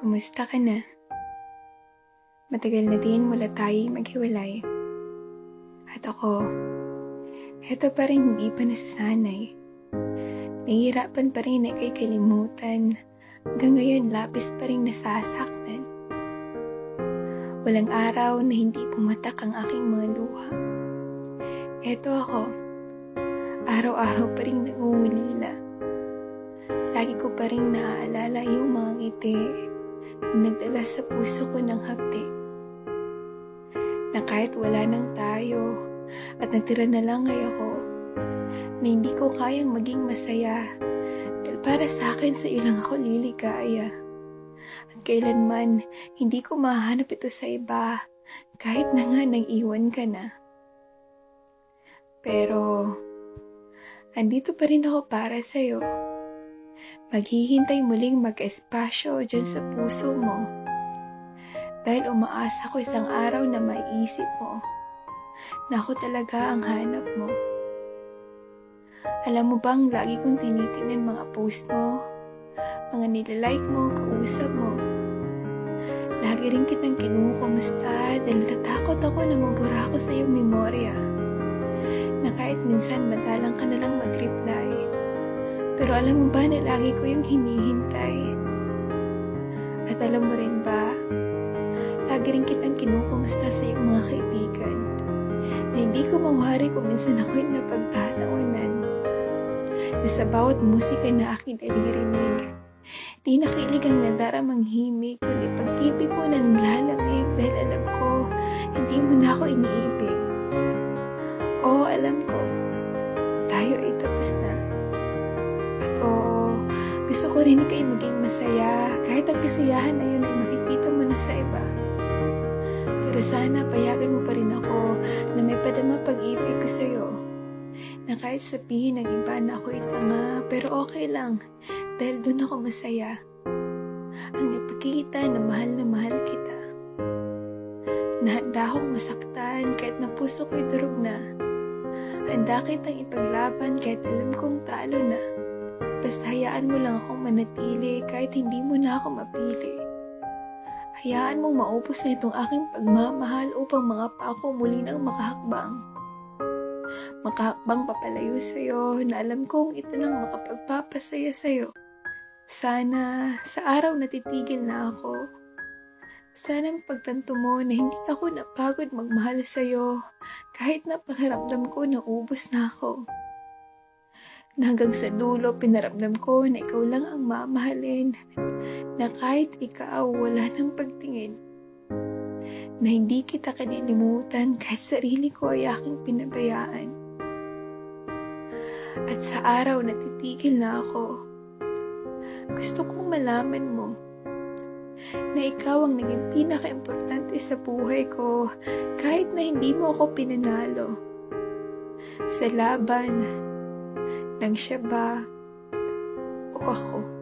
kumusta ka na? Matagal na din mula tayo'y maghiwalay. At ako, eto pa rin hindi pa nasasanay. Nahihirapan pa rin na ika'y kalimutan. Hanggang ngayon, labis pa rin nasasaktan. Walang araw na hindi pumatak ang aking mga luha. Eto ako, araw-araw pa rin nangungulila. Lagi ko pa rin naaalala yung mga ngiti na nagdala sa puso ko ng hapdi. Na kahit wala nang tayo at natira na lang ay ako, na hindi ko kayang maging masaya dahil para sa akin sa iyo lang ako liligaya. At kailanman hindi ko mahanap ito sa iba kahit na nga nang-iwan ka na. Pero andito pa rin ako para sa iyo. Maghihintay muling mag-espasyo dyan sa puso mo. Dahil umaasa ko isang araw na maiisip mo na ako talaga ang hanap mo. Alam mo bang lagi kong tinitingnan mga post mo, mga nilalike mo, kausap mo. Lagi rin kitang kinukumusta dahil tatakot ako na mabura ako sa iyong memorya. Na kahit minsan madalang ka na lang mag-reply. Pero alam mo ba na lagi ko yung hinihintay? At alam mo rin ba, lagi rin kitang kinukumusta sa iyong mga kaibigan na hindi ko mawari kung minsan ako'y napagtatawanan. Na sa bawat musika na aking naririnig, di nakilig ang nadaramang himig, kundi pag-ibig mo na naglalamig dahil alam ko, hindi mo na ako iniibig. Oo, alam ko, tayo ay tapos na. Oo, gusto ko rin ika'y maging masaya kahit ang kasiyahan na yun ay makikita mo na sa iba. Pero sana payagan mo pa rin ako na may padama pag-ibig ko sa'yo. Na kahit sabihin ng iba na ako'y tanga, pero okay lang dahil doon ako masaya. Ang ipakita na mahal kita. Na handa akong masaktan kahit na puso ko'y durog na. Handa kitang ipaglaban kahit alam kong talo na. Basta hayaan mo lang akong manatili kahit hindi mo na ako mapili. Hayaan mong maubos na itong aking pagmamahal upang mga pa ako muli nang makahakbang. Makahakbang papalayo sa'yo na alam kong ito lang makapagpapasaya sa'yo. Sana sa araw na titigil na ako, sana pagtanto mo na hindi ako napagod magmahal sa'yo kahit na pakiramdam ko na ubos na ako. Na hanggang sa dulo pinaramdam ko na ikaw lang ang mamahalin, na kahit ikaw wala nang pagtingin, na hindi kita kanilimutan kahit sarili ko ay aking pinabayaan. At sa araw na titigil na ako, gusto kong malaman mo na ikaw ang naging pinaka-importante sa buhay ko kahit na hindi mo ako pinanalo. Sa laban, nang siya ba o ako?